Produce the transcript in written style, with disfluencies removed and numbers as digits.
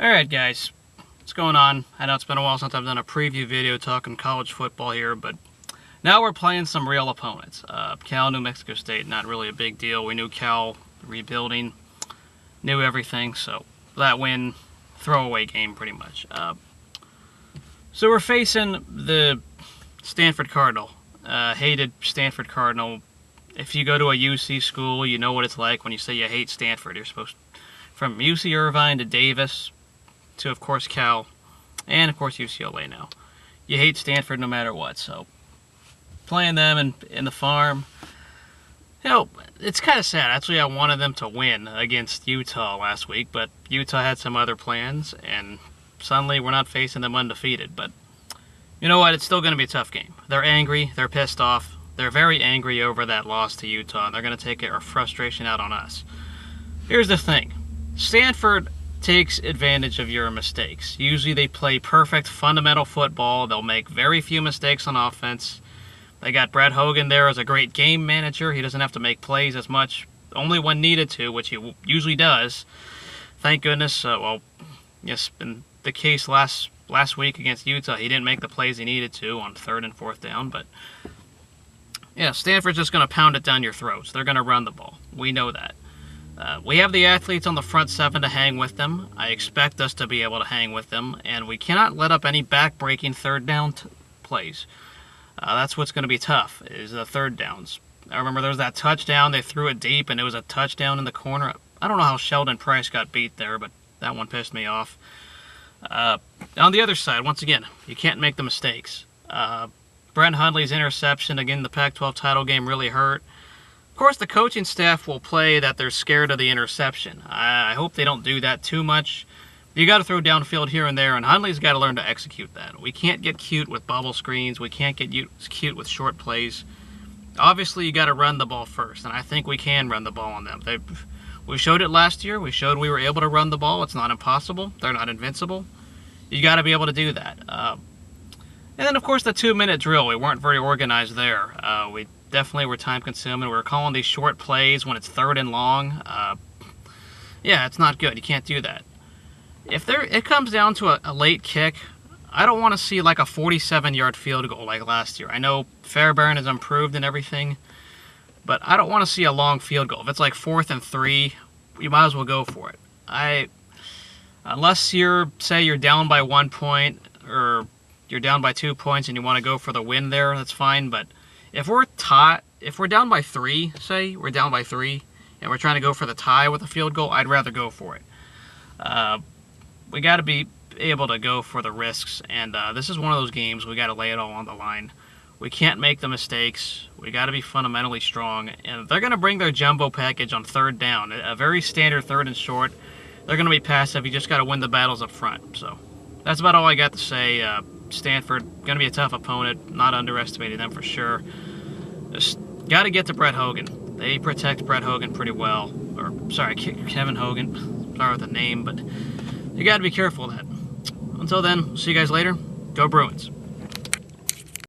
Alright guys, what's going on? I know it's been a while since I've done a preview video talking college football here, but now we're playing some real opponents. Cal, New Mexico State, not really a big deal. We knew Cal rebuilding, knew everything, so that win, throwaway game pretty much. So we're facing the Stanford Cardinal. Hated Stanford Cardinal. If you go to a UC school, you know what it's like when you say you hate Stanford. You're supposed to, from UC Irvine to Davis to, of course, Cal, and, of course, UCLA now. You hate Stanford no matter what, so playing them in the farm, you know, it's kind of sad. Actually, I wanted them to win against Utah last week, but Utah had some other plans, and suddenly we're not facing them undefeated. But you know what? It's still going to be a tough game. They're angry. They're pissed off. They're very angry over that loss to Utah, and they're going to take our frustration out on us. Here's the thing. Stanford takes advantage of your mistakes. Usually they play perfect fundamental football. They'll make very few mistakes on offense. They got Brett Hogan there as a great game manager. He doesn't have to make plays as much, only when needed to, which he usually does. Thank goodness. Well, yes, in the case last week against Utah, he didn't make the plays he needed to on 3rd and 4th down. But yeah, Stanford's just going to pound it down your throats. They're going to run the ball. We know that. We have the athletes on the front seven to hang with them. I expect us to be able to hang with them, and we cannot let up any back-breaking third down plays. That's what's going to be tough, is the third downs. I remember there was that touchdown. They threw it deep, and it was a touchdown in the corner. I don't know how Sheldon Price got beat there, but that one pissed me off. On the other side, once again, you can't make the mistakes. Brent Hundley's interception again in the Pac-12 title game really hurt. Of course, the coaching staff will play that they're scared of the interception. I hope they don't do that too much. You got to throw downfield here and there, and Hundley's got to learn to execute that. We can't get cute with bubble screens. We can't get cute with short plays. Obviously, you got to run the ball first, and I think we can run the ball on them. We showed it last year. We showed we were able to run the ball. It's not impossible. They're not invincible. You got to be able to do that. And then, of course, the 2-minute drill. We weren't very organized there. We definitely were time-consuming. We were calling these short plays when it's 3rd and long. Yeah, it's not good. You can't do that. If it comes down to a late kick, I don't want to see like a 47-yard field goal like last year. I know Fairbairn has improved and everything, but I don't want to see a long field goal. If it's like 4th and 3, you might as well go for it. Unless say you're down by 1 point or you're down by 2 points and you want to go for the win there, that's fine. But if we're down by 3, say we're down by 3, and we're trying to go for the tie with a field goal, I'd rather go for it. We got to be able to go for the risks, and this is one of those games we got to lay it all on the line. We can't make the mistakes. We got to be fundamentally strong, and they're going to bring their jumbo package on 3rd down, a very standard 3rd and short. They're going to be passive. You just got to win the battles up front. So that's about all I got to say. Stanford, going to be a tough opponent. Not underestimating them for sure. Just got to get to Brett Hogan. They protect Brett Hogan pretty well. Or, sorry, Kevin Hogan. Sorry with the name, but you got to be careful of that. Until then, see you guys later. Go Bruins.